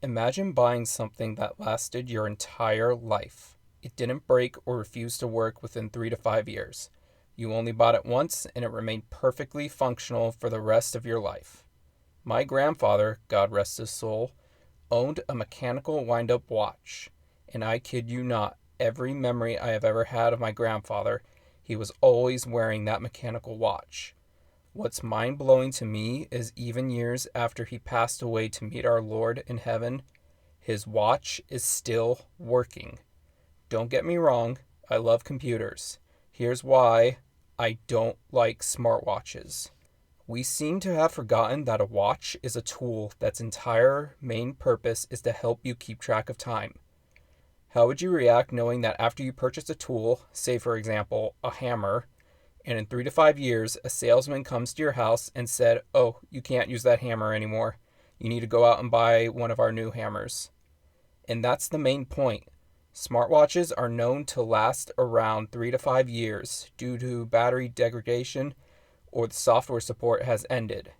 Imagine buying something that lasted your entire life. It didn't break or refuse to work within 3 to 5 years. You only bought it once and it remained perfectly functional for the rest of your life. My grandfather, God rest his soul, owned a mechanical wind up watch. And I kid you not, every memory I have ever had of my grandfather, he was always wearing that mechanical watch. What's mind blowing to me is even years after he passed away to meet our Lord in heaven, his watch is still working. Don't get me wrong, I love computers. Here's why I don't like smartwatches. We seem to have forgotten that a watch is a tool that's entire main purpose is to help you keep track of time. How would you react knowing that after you purchase a tool, say for example, a hammer, and in 3 to 5 years, a salesman comes to your house and said, "Oh, you can't use that hammer anymore. You need to go out and buy one of our new hammers." And that's the main point. Smartwatches are known to last around 3 to 5 years due to battery degradation or the software support has ended.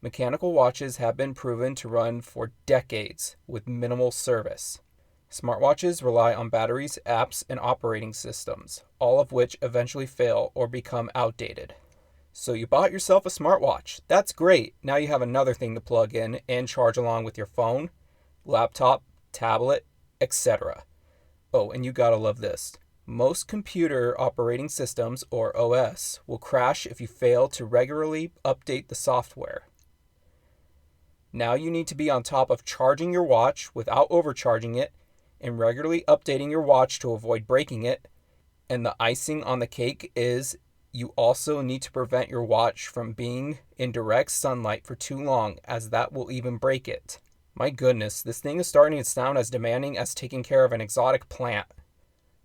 Mechanical watches have been proven to run for decades with minimal service. Smartwatches rely on batteries, apps, and operating systems, all of which eventually fail or become outdated. So you bought yourself a smartwatch. That's great. Now you have another thing to plug in and charge along with your phone, laptop, tablet, etc. Oh, and you gotta love this. Most computer operating systems, or OS, will crash if you fail to regularly update the software. Now you need to be on top of charging your watch without overcharging it and regularly updating your watch to avoid breaking it. And the icing on the cake is you also need to prevent your watch from being in direct sunlight for too long, as that will even break it. My goodness, this thing is starting to sound as demanding as taking care of an exotic plant.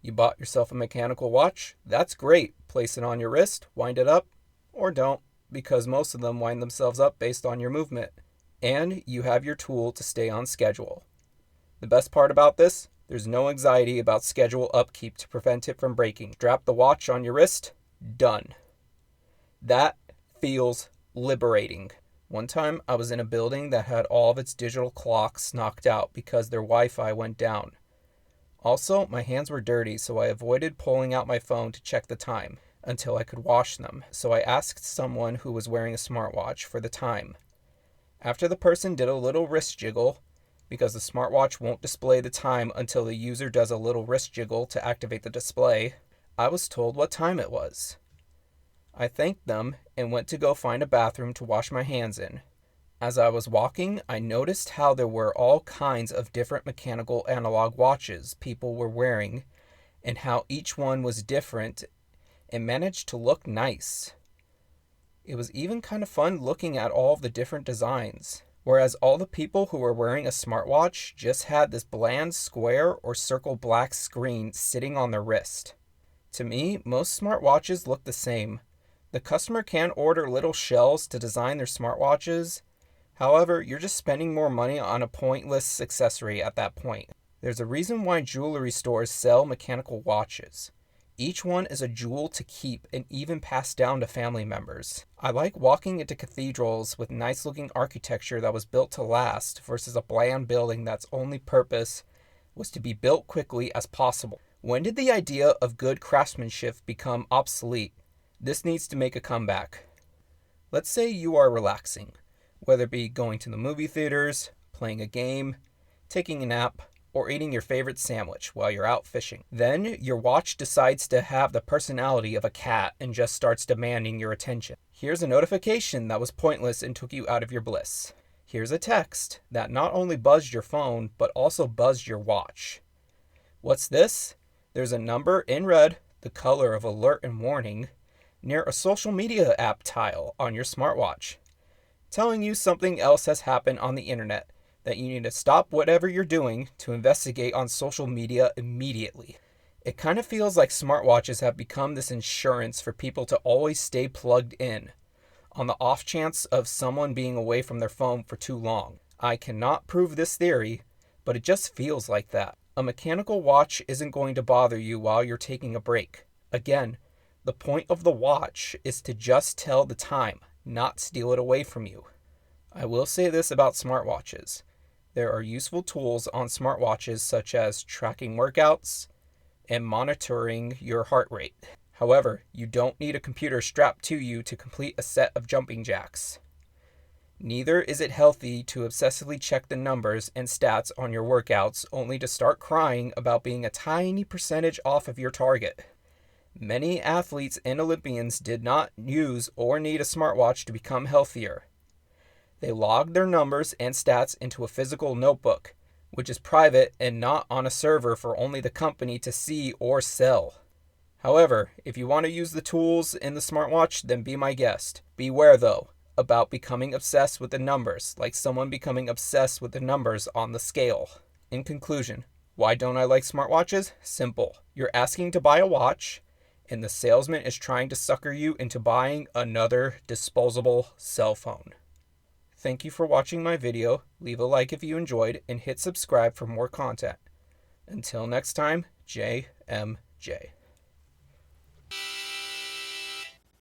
You bought yourself a mechanical watch? That's great. Place it on your wrist, wind it up, or don't, because most of them wind themselves up based on your movement. And you have your tool to stay on schedule. The best part about this, there's no anxiety about schedule upkeep to prevent it from breaking. Strap the watch on your wrist, done. That feels liberating. One time I was in a building that had all of its digital clocks knocked out because their Wi-Fi went down. Also, my hands were dirty, so I avoided pulling out my phone to check the time until I could wash them. So I asked someone who was wearing a smartwatch for the time. After the person did a little wrist jiggle, because the smartwatch won't display the time until the user does a little wrist jiggle to activate the display, I was told what time it was. I thanked them and went to go find a bathroom to wash my hands in. As I was walking, I noticed how there were all kinds of different mechanical analog watches people were wearing, and how each one was different and managed to look nice. It was even kind of fun looking at all of the different designs. Whereas all the people who were wearing a smartwatch just had this bland square or circle black screen sitting on their wrist. To me, most smartwatches look the same. The customer can order little shells to design their smartwatches. However, you're just spending more money on a pointless accessory at that point. There's a reason why jewelry stores sell mechanical watches. Each one is a jewel to keep and even pass down to family members. I like walking into cathedrals with nice looking architecture that was built to last versus a bland building that's only purpose was to be built quickly as possible. When did the idea of good craftsmanship become obsolete? This needs to make a comeback. Let's say you are relaxing, whether it be going to the movie theaters, playing a game, taking a nap, or eating your favorite sandwich while you're out fishing. Then your watch decides to have the personality of a cat and just starts demanding your attention. Here's a notification that was pointless and took you out of your bliss. Here's a text that not only buzzed your phone, but also buzzed your watch. What's this? There's a number in red, the color of alert and warning, near a social media app tile on your smartwatch, telling you something else has happened on the internet, that you need to stop whatever you're doing to investigate on social media immediately. It kind of feels like smartwatches have become this insurance for people to always stay plugged in, on the off chance of someone being away from their phone for too long. I cannot prove this theory, but it just feels like that. A mechanical watch isn't going to bother you while you're taking a break. Again, the point of the watch is to just tell the time, not steal it away from you. I will say this about smartwatches. There are useful tools on smartwatches such as tracking workouts and monitoring your heart rate. However, you don't need a computer strapped to you to complete a set of jumping jacks. Neither is it healthy to obsessively check the numbers and stats on your workouts only to start crying about being a tiny percentage off of your target. Many athletes and Olympians did not use or need a smartwatch to become healthier. They logged their numbers and stats into a physical notebook, which is private and not on a server for only the company to see or sell. However, if you want to use the tools in the smartwatch, then be my guest. Beware, though, about becoming obsessed with the numbers, like someone becoming obsessed with the numbers on the scale. In conclusion, why don't I like smartwatches? Simple. You're asking to buy a watch, and the salesman is trying to sucker you into buying another disposable cell phone. Thank you for watching my video. Leave a like if you enjoyed, and hit subscribe for more content. Until next time, J.M.J.